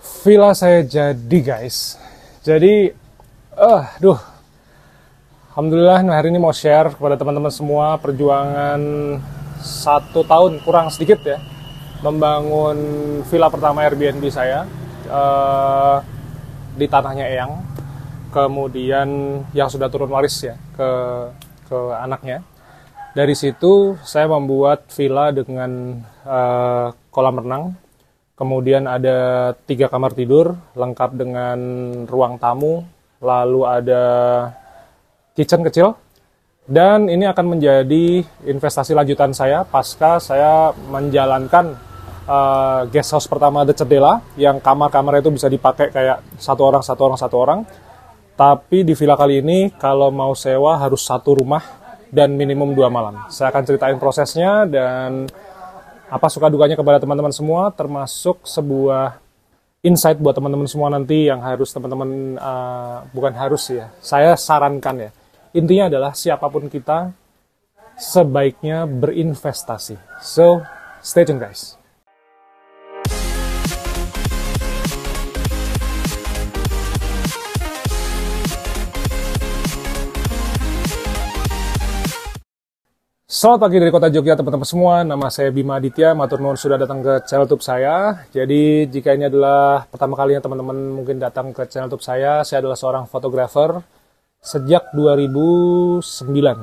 Villa saya jadi guys. Jadi, alhamdulillah hari ini mau share kepada teman-teman semua perjuangan 1 tahun kurang sedikit ya membangun villa pertama Airbnb saya di tanahnya Eyang. Kemudian yang sudah turun waris ya ke anaknya. Dari situ saya membuat villa dengan kolam renang. Kemudian ada 3 kamar tidur, lengkap dengan ruang tamu, lalu ada kitchen kecil. Dan ini akan menjadi investasi lanjutan saya pasca saya menjalankan guest house pertama The Cedela, yang kamar-kamar itu bisa dipakai kayak satu orang. Tapi di villa kali ini, kalau mau sewa harus 1 rumah dan minimum 2 malam. Saya akan ceritain prosesnya dan apa suka dukanya kepada teman-teman semua, termasuk sebuah insight buat teman-teman semua nanti yang harus teman-teman, bukan harus ya, saya sarankan ya. Intinya adalah siapapun kita, sebaiknya berinvestasi. So, stay tune guys. Selamat pagi dari kota Jogja teman-teman semua, nama saya Bima Aditya, matur nuwun sudah datang ke channel YouTube saya. Jadi jika ini adalah pertama kalinya teman-teman mungkin datang ke channel YouTube saya adalah seorang fotografer sejak 2009,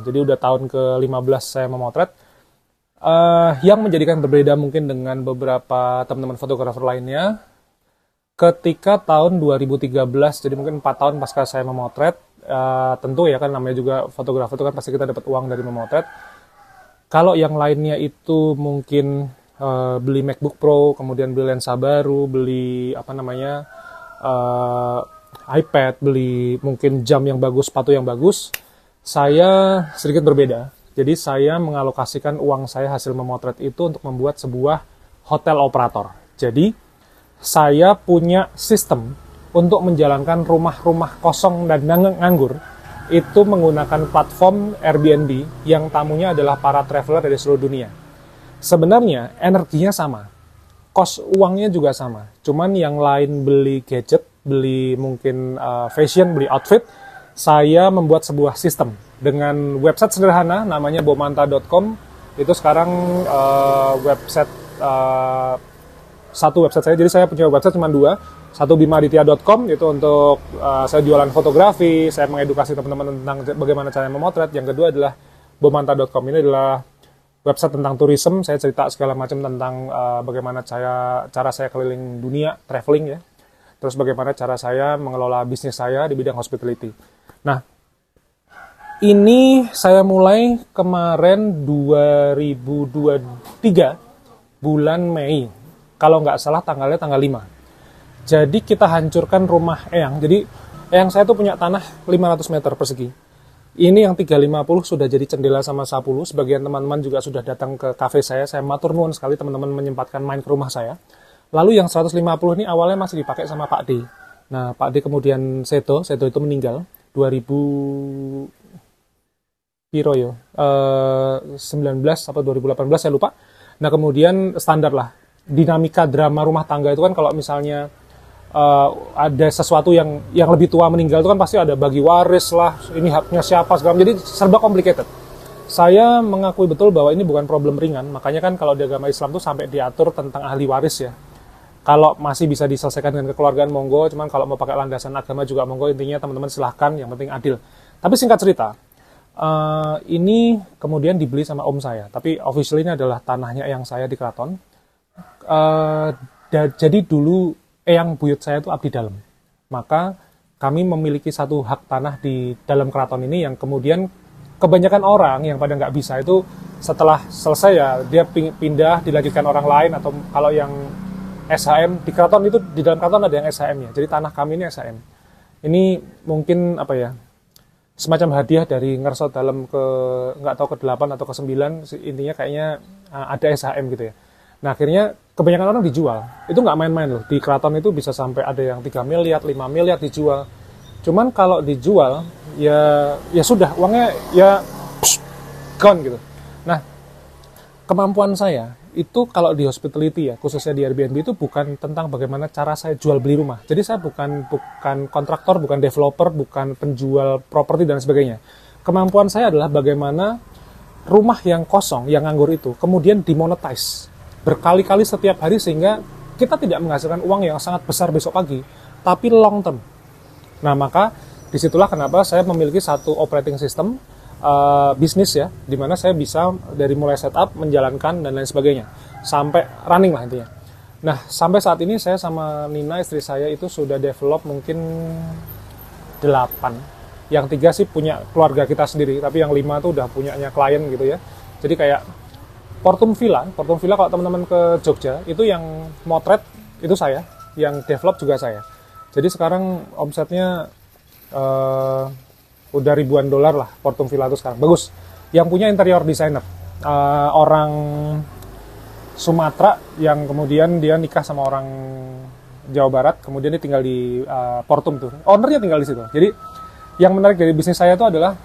jadi udah tahun ke-15 saya memotret. Yang menjadikan berbeda mungkin dengan beberapa teman-teman fotografer lainnya, ketika tahun 2013, jadi mungkin 4 tahun pasca saya memotret, tentu ya kan namanya juga fotografer itu kan pasti kita dapat uang dari memotret. Kalau yang lainnya itu mungkin beli MacBook Pro, kemudian beli lensa baru, beli iPad, beli mungkin jam yang bagus, sepatu yang bagus, saya sedikit berbeda. Jadi saya mengalokasikan uang saya hasil memotret itu untuk membuat sebuah hotel operator. Jadi saya punya sistem untuk menjalankan rumah-rumah kosong dan nganggur itu menggunakan platform Airbnb yang tamunya adalah para traveler dari seluruh dunia. Sebenarnya energinya sama, cost uangnya juga sama, cuman yang lain beli gadget, beli mungkin fashion, beli outfit, saya membuat sebuah sistem dengan website sederhana namanya bomanta.com. Itu sekarang website satu website saya, jadi saya punya website cuma 2. Satu bimaditya.com itu untuk saya jualan fotografi, saya mengedukasi teman-teman tentang bagaimana cara memotret. Yang kedua adalah bomanta.com, ini adalah website tentang tourism, saya cerita segala macam tentang bagaimana cara saya keliling dunia, traveling ya. Terus bagaimana cara saya mengelola bisnis saya di bidang hospitality. Nah, ini saya mulai kemarin 2023 bulan Mei. Kalau nggak salah tanggalnya tanggal 5. Jadi kita hancurkan rumah Eyang. Jadi Eyang saya tuh punya tanah 500 meter persegi. Ini yang 350 sudah jadi cendela sama 10. Sebagian teman-teman juga sudah datang ke cafe saya. Saya matur nuwun sekali teman-teman menyempatkan main ke rumah saya. Lalu yang 150 ini awalnya masih dipakai sama Pak D. Nah, Pak D kemudian Seto itu meninggal 2019 atau 2018 saya lupa. Nah, kemudian standar lah. Dinamika drama rumah tangga itu kan kalau misalnya ada sesuatu yang lebih tua meninggal itu kan pasti ada bagi waris lah, ini haknya siapa segala, jadi serba complicated. Saya mengakui betul bahwa ini bukan problem ringan, makanya kan kalau di agama Islam tuh sampai diatur tentang ahli waris ya. Kalau masih bisa diselesaikan dengan kekeluargaan monggo, cuman kalau mau pakai landasan agama juga monggo, intinya teman-teman silahkan, yang penting adil. Tapi singkat cerita, ini kemudian dibeli sama om saya, tapi officially ini adalah tanahnya yang saya di keraton. Jadi dulu Eyang buyut saya itu abdi dalam, maka kami memiliki satu hak tanah di dalam keraton ini yang kemudian kebanyakan orang yang pada nggak bisa itu setelah selesai ya dia pindah dilanjutkan orang lain, atau kalau yang SHM di keraton itu di dalam keraton ada yang SHM ya, jadi tanah kami ini SHM. Ini mungkin apa ya, semacam hadiah dari Ngerso dalam ke nggak tahu ke-8 atau ke-9, intinya kayaknya ada SHM gitu ya. Nah akhirnya kebanyakan orang dijual, itu nggak main-main loh, di keraton itu bisa sampai ada yang 3 miliar, 5 miliar dijual. Cuman kalau dijual, ya sudah, uangnya ya gone gitu. Nah, kemampuan saya itu kalau di hospitality ya, khususnya di Airbnb itu bukan tentang bagaimana cara saya jual beli rumah. Jadi saya bukan kontraktor, bukan developer, bukan penjual properti dan sebagainya. Kemampuan saya adalah bagaimana rumah yang kosong, yang nganggur itu, kemudian dimonetize berkali-kali setiap hari sehingga kita tidak menghasilkan uang yang sangat besar besok pagi, tapi long term. Nah, maka disitulah kenapa saya memiliki satu operating system bisnis ya, dimana saya bisa dari mulai setup, menjalankan dan lain sebagainya sampai running lah intinya. Nah, sampai saat ini saya sama Nina istri saya itu sudah develop mungkin 8. Yang 3 sih punya keluarga kita sendiri, tapi yang 5 tuh udah punyanya klien gitu ya. Jadi kayak Portum Villa kalau teman-teman ke Jogja itu yang motret itu saya, yang develop juga saya. Jadi sekarang omsetnya udah ribuan dolar lah Portum Villa itu sekarang. Bagus. Yang punya interior designer. Orang Sumatera yang kemudian dia nikah sama orang Jawa Barat, kemudian dia tinggal di Portum tuh. Ownernya tinggal di situ. Jadi yang menarik dari bisnis saya itu adalah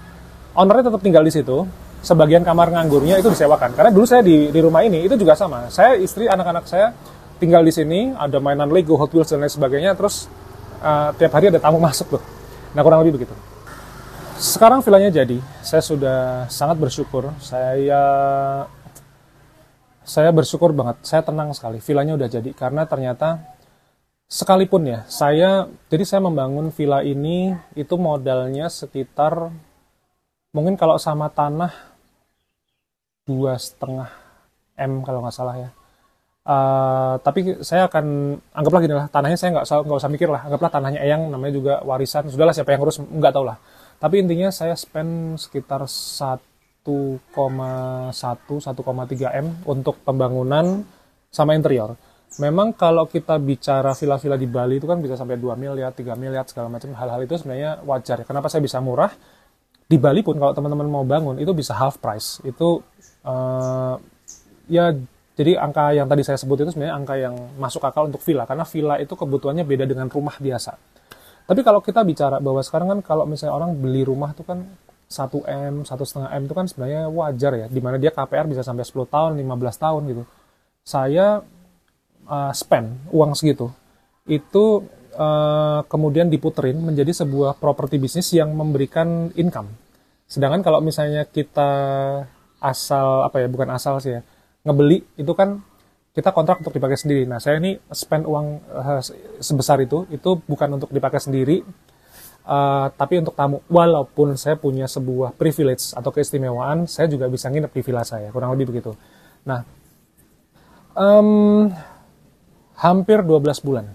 ownernya tetap tinggal di situ. Sebagian kamar nganggurnya itu disewakan. Karena dulu saya di rumah ini itu juga sama. Saya, istri, anak-anak saya tinggal di sini, ada mainan Lego, Hot Wheels dan lain sebagainya. Terus tiap hari ada tamu masuk tuh. Nah, kurang lebih begitu. Sekarang villanya jadi, saya sudah sangat bersyukur. Saya bersyukur banget, saya tenang sekali. Villanya udah jadi karena ternyata sekalipun ya, saya membangun villa ini itu modalnya sekitar mungkin kalau sama tanah 2,5 M kalau nggak salah ya. Tapi saya akan anggaplah gini lah, tanahnya saya nggak usah mikir lah, anggaplah tanahnya Eyang, namanya juga warisan, sudahlah siapa yang ngurus nggak tahu lah. Tapi intinya saya spend sekitar 1,3 M untuk pembangunan sama interior. Memang kalau kita bicara villa-villa di Bali itu kan bisa sampai 2 miliar, 3 miliar segala macam, hal-hal itu sebenarnya wajar. Kenapa saya bisa murah? Di Bali pun kalau teman-teman mau bangun itu bisa half price. Itu ya jadi angka yang tadi saya sebut itu sebenarnya angka yang masuk akal untuk villa, karena villa itu kebutuhannya beda dengan rumah biasa. Tapi kalau kita bicara bahwa sekarang kan kalau misalnya orang beli rumah itu kan 1 M, 1,5 M itu kan sebenarnya wajar ya, dimana dia KPR bisa sampai 10 tahun, 15 tahun gitu. Saya spend uang segitu, itu kemudian diputerin menjadi sebuah properti bisnis yang memberikan income. Sedangkan kalau misalnya kita bukan asal sih ya, ngebeli itu kan kita kontrak untuk dipakai sendiri. Nah, saya ini spend uang sebesar itu bukan untuk dipakai sendiri, tapi untuk tamu. Walaupun saya punya sebuah privilege atau keistimewaan, saya juga bisa nginep di villa saya, kurang lebih begitu. Nah, hampir 12 bulan.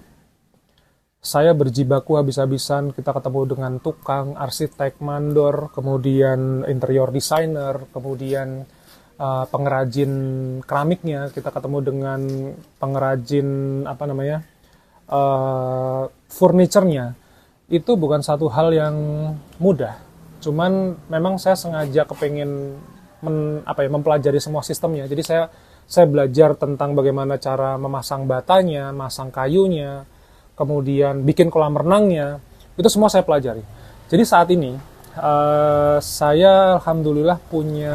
Saya berjibaku habis-habisan, kita ketemu dengan tukang, arsitek, mandor, kemudian interior designer, kemudian pengrajin keramiknya, kita ketemu dengan pengrajin furniture-nya. Itu bukan satu hal yang mudah. Cuman memang saya sengaja kepengen mempelajari semua sistemnya. Jadi saya belajar tentang bagaimana cara memasang batanya, masang kayunya, kemudian bikin kolam renangnya. Itu semua saya pelajari. Jadi saat ini saya alhamdulillah punya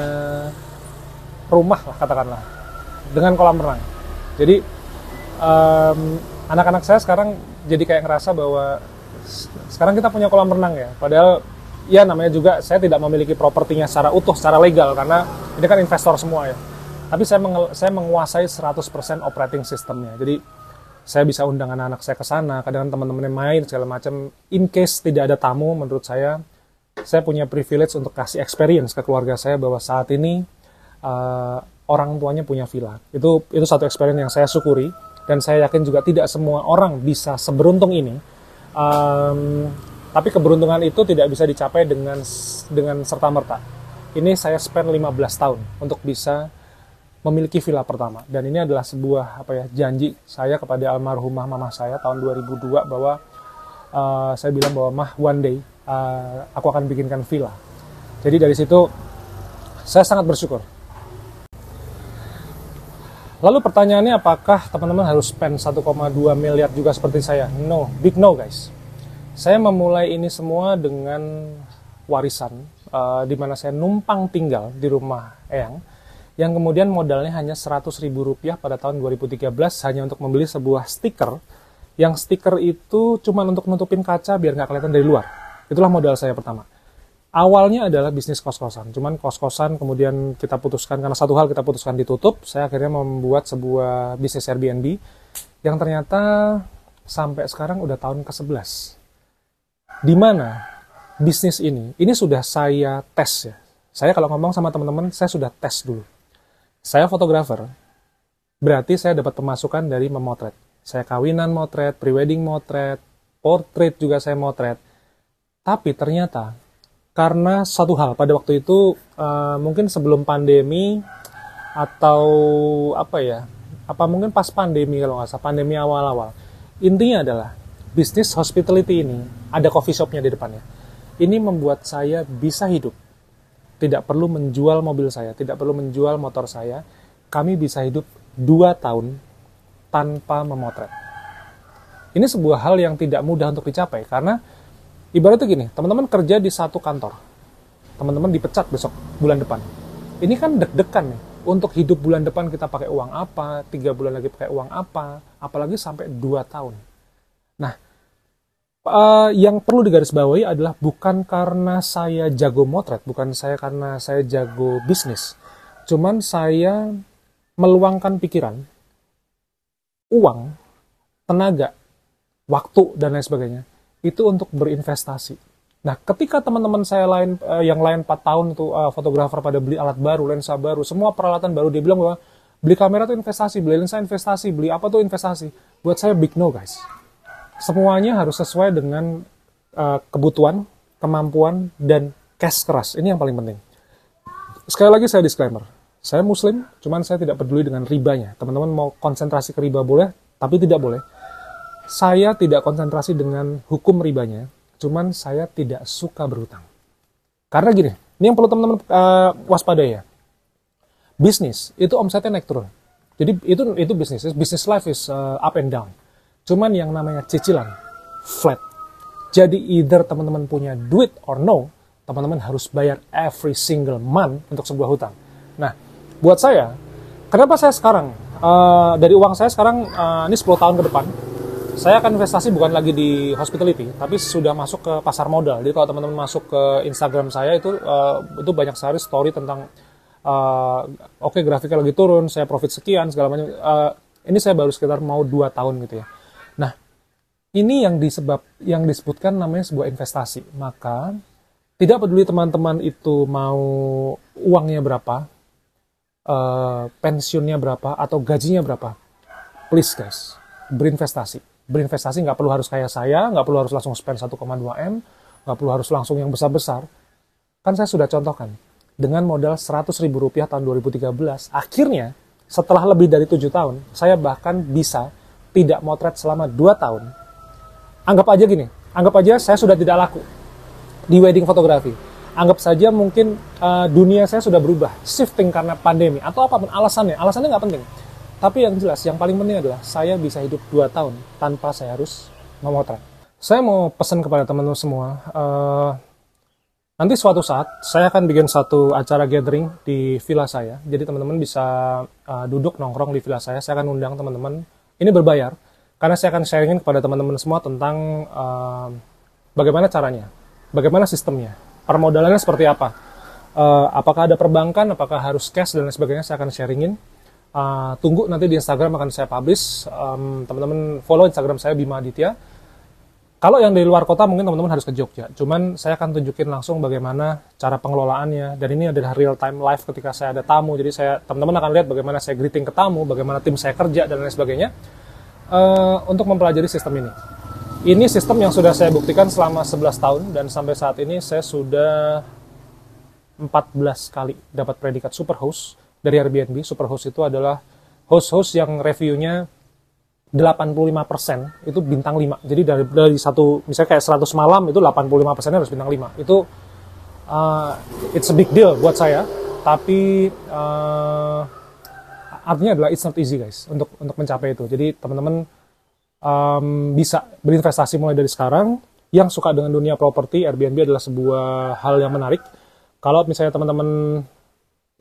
rumah lah katakanlah dengan kolam renang. Jadi anak-anak saya sekarang jadi kayak ngerasa bahwa sekarang kita punya kolam renang ya. Padahal ya namanya juga saya tidak memiliki propertinya secara utuh, secara legal, karena ini kan investor semua ya. Tapi saya menguasai 100% operating systemnya. Jadi saya bisa undang anak-anak saya ke sana, kadang teman-temannya main segala macam. In case tidak ada tamu, menurut saya punya privilege untuk kasih experience ke keluarga saya bahwa saat ini orang tuanya punya villa. Itu satu experience yang saya syukuri, dan saya yakin juga tidak semua orang bisa seberuntung ini. Tapi keberuntungan itu tidak bisa dicapai dengan serta-merta. Ini saya spend 15 tahun untuk bisa memiliki villa pertama, dan ini adalah sebuah janji saya kepada almarhumah mama saya tahun 2002 bahwa saya bilang bahwa mah one day aku akan bikinkan villa. Jadi dari situ saya sangat bersyukur. Lalu pertanyaannya, apakah teman-teman harus spend 1,2 miliar juga seperti saya? No, big no guys. Saya memulai ini semua dengan warisan, di mana saya numpang tinggal di rumah Eyang. yang kemudian modalnya hanya Rp100.000 pada tahun 2013 hanya untuk membeli sebuah stiker, yang stiker itu cuma untuk nutupin kaca biar nggak kelihatan dari luar. Itulah modal saya pertama. Awalnya adalah bisnis kos-kosan, cuman kos-kosan kemudian kita putuskan, karena satu hal kita putuskan ditutup, saya akhirnya membuat sebuah bisnis Airbnb, yang ternyata sampai sekarang udah tahun ke-11. Di mana bisnis ini sudah saya tes ya. Saya kalau ngomong sama teman-teman, saya sudah tes dulu. Saya fotografer, berarti saya dapat pemasukan dari memotret. Saya kawinan motret, prewedding motret, portrait juga saya motret. Tapi ternyata, karena satu hal, pada waktu itu mungkin sebelum pandemi, atau mungkin pas pandemi kalau nggak salah, pandemi awal-awal. Intinya adalah, bisnis hospitality ini, ada coffee shopnya di depannya. Ini membuat saya bisa hidup. Tidak perlu menjual mobil saya, tidak perlu menjual motor saya. Kami bisa hidup 2 tahun tanpa memotret. Ini sebuah hal yang tidak mudah untuk dicapai, karena ibaratnya gini, teman-teman kerja di satu kantor. Teman-teman dipecat besok, bulan depan. Ini kan deg-degan nih. Untuk hidup bulan depan kita pakai uang apa, 3 bulan lagi pakai uang apa, apalagi sampai 2 tahun. Nah, yang perlu digarisbawahi adalah bukan karena saya jago motret, bukan karena saya jago bisnis. Cuman saya meluangkan pikiran, uang, tenaga, waktu, dan lain sebagainya, itu untuk berinvestasi. Nah, ketika teman-teman saya yang lain 4 tahun itu fotografer pada beli alat baru, lensa baru, semua peralatan baru, dia bilang bahwa beli kamera itu investasi, beli lensa investasi, beli apa tuh investasi. Buat saya big no, guys. Semuanya harus sesuai dengan kebutuhan, kemampuan, dan cash keras. Ini yang paling penting. Sekali lagi saya disclaimer. Saya muslim, cuman saya tidak peduli dengan ribanya. Teman-teman mau konsentrasi ke riba boleh, tapi tidak boleh. Saya tidak konsentrasi dengan hukum ribanya, cuman saya tidak suka berhutang. Karena gini, ini yang perlu teman-teman waspadai ya. Bisnis, itu omsetnya naik turun. Jadi itu bisnis. Business life is up and down. Cuman yang namanya cicilan, flat. Jadi either teman-teman punya duit or no, teman-teman harus bayar every single month untuk sebuah hutang. Nah, buat saya, kenapa saya sekarang, dari uang saya sekarang, ini 10 tahun ke depan, saya akan investasi bukan lagi di hospitality, tapi sudah masuk ke pasar modal. Jadi kalau teman-teman masuk ke Instagram saya, itu banyak sekali story tentang, oke, grafiknya lagi turun, saya profit sekian, segala macam. Ini saya baru sekitar mau 2 tahun gitu ya. Nah, ini yang disebutkan namanya sebuah investasi. Maka, tidak peduli teman-teman itu mau uangnya berapa, pensiunnya berapa, atau gajinya berapa. Please guys, berinvestasi. Berinvestasi nggak perlu harus kayak saya, nggak perlu harus langsung spend 1,2 M, nggak perlu harus langsung yang besar-besar. Kan saya sudah contohkan, dengan modal Rp100.000 tahun 2013, akhirnya setelah lebih dari 7 tahun, saya bahkan bisa tidak motret selama 2 tahun. Anggap aja gini, anggap aja saya sudah tidak laku di wedding fotografi. Anggap saja mungkin dunia saya sudah berubah, shifting karena pandemi, atau apapun alasannya nggak penting. Tapi yang jelas, yang paling penting adalah saya bisa hidup 2 tahun tanpa saya harus memotret. Saya mau pesan kepada teman-teman semua, nanti suatu saat saya akan bikin satu acara gathering di villa saya. Jadi teman-teman bisa duduk nongkrong di villa saya akan undang teman-teman. Ini berbayar, karena saya akan sharingin kepada teman-teman semua tentang bagaimana caranya, bagaimana sistemnya, permodalannya seperti apa, apakah ada perbankan, apakah harus cash, dan lain sebagainya, saya akan sharingin. Tunggu nanti di Instagram akan saya publish, teman-teman follow Instagram saya Bima Aditya. Kalau yang dari luar kota mungkin teman-teman harus ke Jogja, cuman saya akan tunjukin langsung bagaimana cara pengelolaannya, dan ini adalah real time live ketika saya ada tamu, jadi teman-teman akan lihat bagaimana saya greeting ke tamu, bagaimana tim saya kerja, dan lain sebagainya, untuk mempelajari sistem ini. Ini sistem yang sudah saya buktikan selama 11 tahun, dan sampai saat ini saya sudah 14 kali dapat predikat superhost dari Airbnb. Superhost itu adalah host-host yang reviewnya 85% itu bintang 5. Jadi dari satu, misalnya kayak 100 malam, itu 85% harus bintang 5. Itu it's a big deal buat saya. Tapi artinya adalah it's not easy guys untuk mencapai itu. Jadi teman-teman bisa berinvestasi mulai dari sekarang. Yang suka dengan dunia properti, Airbnb adalah sebuah hal yang menarik. Kalau misalnya teman-teman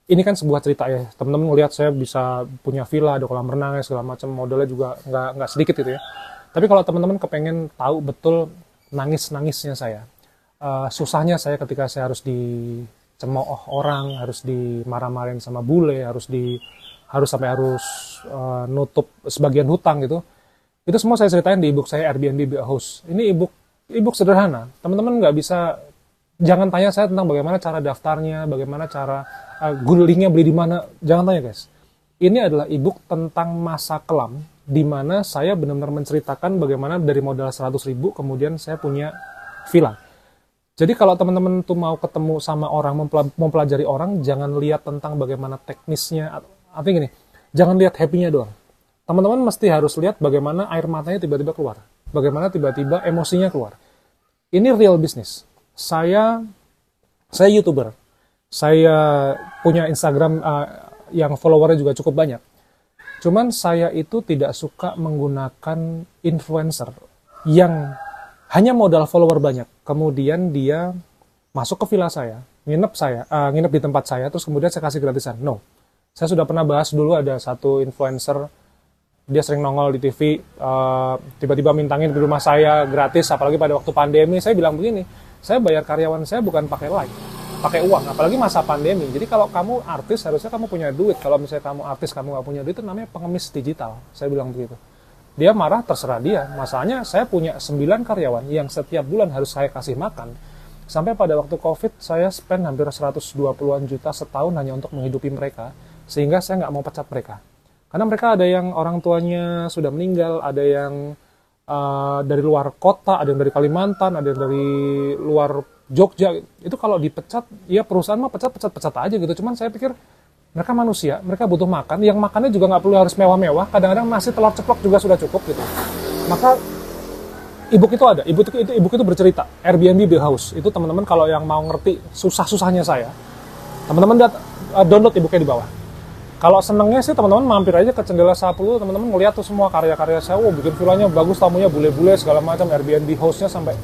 ini kan sebuah cerita ya, teman-teman ngelihat saya bisa punya villa, ada kolam renang, segala macam, modalnya juga nggak sedikit gitu ya. Tapi kalau teman-teman kepengen tahu betul nangis-nangisnya saya, susahnya saya ketika saya harus dicemooh orang, harus dimarah-marahin sama bule, harus nutup sebagian hutang gitu, itu semua saya ceritain di ebook saya Airbnb Be a Host. Ini ebook sederhana, teman-teman nggak bisa, jangan tanya saya tentang bagaimana cara daftarnya, bagaimana cara linknya beli di mana, jangan tanya guys. Ini adalah ebook tentang masa kelam, di mana saya benar-benar menceritakan bagaimana dari modal 100.000 kemudian saya punya villa. Jadi kalau teman-teman tuh mau ketemu sama orang, mempelajari orang, jangan lihat tentang bagaimana teknisnya, artinya gini, jangan lihat happy-nya doang. Teman-teman mesti harus lihat bagaimana air matanya tiba-tiba keluar, bagaimana tiba-tiba emosinya keluar. Ini real business. Saya YouTuber. Saya punya Instagram yang followernya juga cukup banyak. Cuman saya itu tidak suka menggunakan influencer yang hanya modal follower banyak. Kemudian dia masuk ke villa saya, nginep di tempat saya, terus kemudian saya kasih gratisan. No. Saya sudah pernah bahas dulu, ada satu influencer, dia sering nongol di TV, tiba-tiba mintangin di rumah saya gratis, apalagi pada waktu pandemi. Saya bilang begini, saya bayar karyawan saya bukan pakai like, pakai uang, apalagi masa pandemi. Jadi kalau kamu artis, harusnya kamu punya duit. Kalau misalnya kamu artis, kamu nggak punya duit, itu namanya pengemis digital. Saya bilang begitu. Dia marah, terserah dia. Masalahnya saya punya 9 karyawan yang setiap bulan harus saya kasih makan. Sampai pada waktu COVID, saya spend hampir 120-an juta setahun hanya untuk menghidupi mereka, sehingga saya nggak mau pecat mereka. Karena mereka ada yang orang tuanya sudah meninggal, ada yang dari luar kota, ada yang dari Kalimantan, ada yang dari luar Jogja. Itu kalau dipecat, ya perusahaan mah pecat aja gitu. Cuman saya pikir mereka manusia, mereka butuh makan. Yang makannya juga nggak perlu harus mewah-mewah. Kadang-kadang nasi telur ceplok juga sudah cukup gitu. Maka ebook itu ada. Ebook itu bercerita. Airbnb Be a Host. Itu teman-teman kalau yang mau ngerti susah-susahnya saya, teman-teman download ebooknya di bawah. Kalau senengnya sih teman-teman mampir aja ke Cendela 10, teman-teman ngeliat tuh semua karya-karya saya. Bikin villanya bagus, tamunya bule-bule segala macam. Airbnb hostnya sampai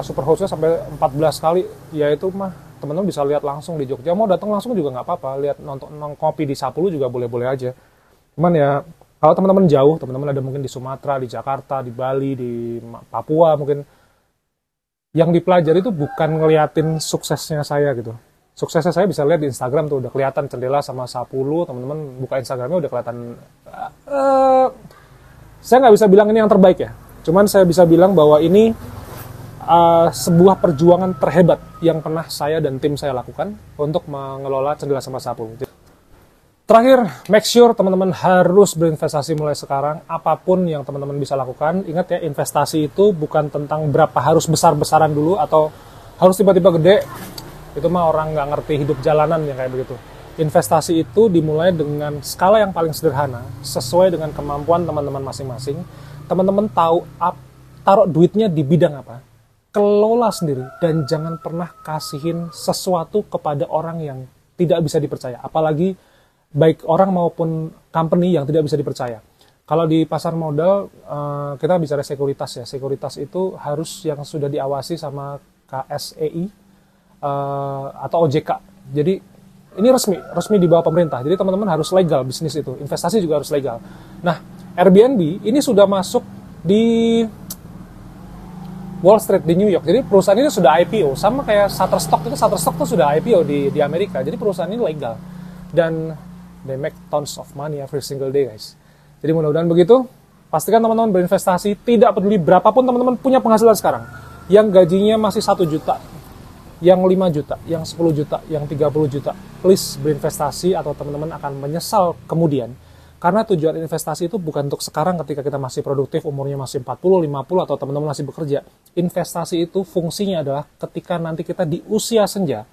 super hostnya sampai 14 kali. Ya itu mah teman-teman bisa lihat langsung di Jogja. Mau datang langsung juga nggak apa-apa. Lihat nonton kopi di 10 juga boleh-boleh aja. Cuman ya kalau teman-teman jauh, teman-teman ada mungkin di Sumatera, di Jakarta, di Bali, di Papua mungkin. Yang dipelajari itu bukan ngeliatin suksesnya saya gitu. Suksesnya saya bisa lihat di Instagram tuh, udah kelihatan Cendela sama 10, teman-teman buka Instagramnya udah kelihatan. Saya nggak bisa bilang ini yang terbaik ya. Cuman saya bisa bilang bahwa ini sebuah perjuangan terhebat yang pernah saya dan tim saya lakukan untuk mengelola Cendela sama 10. Terakhir, make sure teman-teman harus berinvestasi mulai sekarang. Apapun yang teman-teman bisa lakukan, ingat ya, investasi itu bukan tentang berapa harus besar-besaran dulu atau harus tiba-tiba gede. Itu mah orang nggak ngerti hidup jalanan yang kayak begitu. Investasi itu dimulai dengan skala yang paling sederhana, sesuai dengan kemampuan teman-teman masing-masing. Teman-teman taruh duitnya di bidang apa, kelola sendiri, dan jangan pernah kasihin sesuatu kepada orang yang tidak bisa dipercaya. Apalagi baik orang maupun company yang tidak bisa dipercaya. Kalau di pasar modal, kita bicara sekuritas ya. Sekuritas itu harus yang sudah diawasi sama KSEI, atau OJK. Jadi ini resmi di bawah pemerintah. Jadi teman-teman harus legal bisnis itu. Investasi juga harus legal. Nah, Airbnb ini sudah masuk di Wall Street di New York. Jadi perusahaan ini sudah IPO, sama kayak Shutterstock itu sudah IPO di Amerika. Jadi perusahaan ini legal dan they make tons of money every single day, guys. Jadi mudah-mudahan begitu. Pastikan teman-teman berinvestasi, tidak peduli berapapun teman-teman punya penghasilan sekarang. Yang gajinya masih 1 juta, yang 5 juta, yang 10 juta, yang 30 juta, please berinvestasi atau teman-teman akan menyesal kemudian. Karena tujuan investasi itu bukan untuk sekarang ketika kita masih produktif, umurnya masih 40, 50, atau teman-teman masih bekerja. Investasi itu fungsinya adalah ketika nanti kita di usia senja.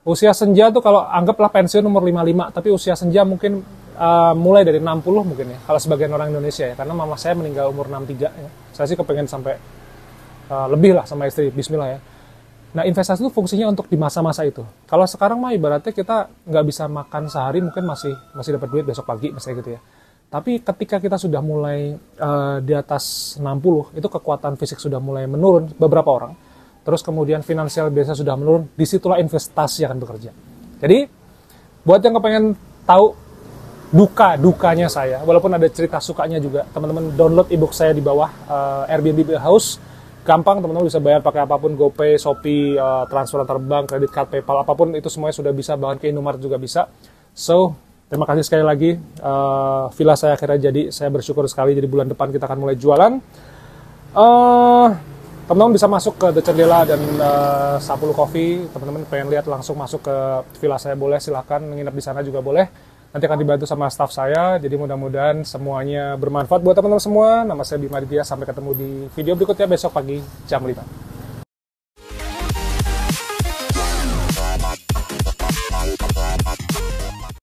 Usia senja tuh kalau anggaplah pensiun umur 55, tapi usia senja mungkin mulai dari 60 mungkin ya, kalau sebagian orang Indonesia ya. Karena mama saya meninggal umur 63 ya. Saya sih kepengen sampai lebih lah sama istri, bismillah ya. Nah, investasi itu fungsinya untuk di masa-masa itu. Kalau sekarang mah ibaratnya kita nggak bisa makan sehari, mungkin masih dapat duit besok pagi, misalnya gitu ya. Tapi ketika kita sudah mulai di atas 60, itu kekuatan fisik sudah mulai menurun beberapa orang. Terus kemudian finansial biasa sudah menurun, disitulah investasi akan bekerja. Jadi, Buat yang kepengen tahu dukanya saya, walaupun ada cerita sukanya juga, teman-teman download ebook saya di bawah, Airbnb House. Gampang, teman-teman bisa bayar pakai apapun, GoPay, Shopee, transfer antar bank, kredit card, PayPal, apapun itu semuanya sudah bisa, bahkan ke Indomaret juga bisa. So, terima kasih sekali lagi. Villa saya akhirnya jadi, saya bersyukur sekali. Jadi bulan depan kita akan mulai jualan. Teman-teman bisa masuk ke The Cendela dan Sapulu Coffee. Teman-teman pengen lihat langsung masuk ke villa saya, boleh, silahkan nginep di sana juga boleh. Nanti akan dibantu sama staff saya. Jadi mudah-mudahan semuanya bermanfaat buat teman-teman semua. Nama saya Bima Aditya. Sampai ketemu di video berikutnya besok pagi jam 5.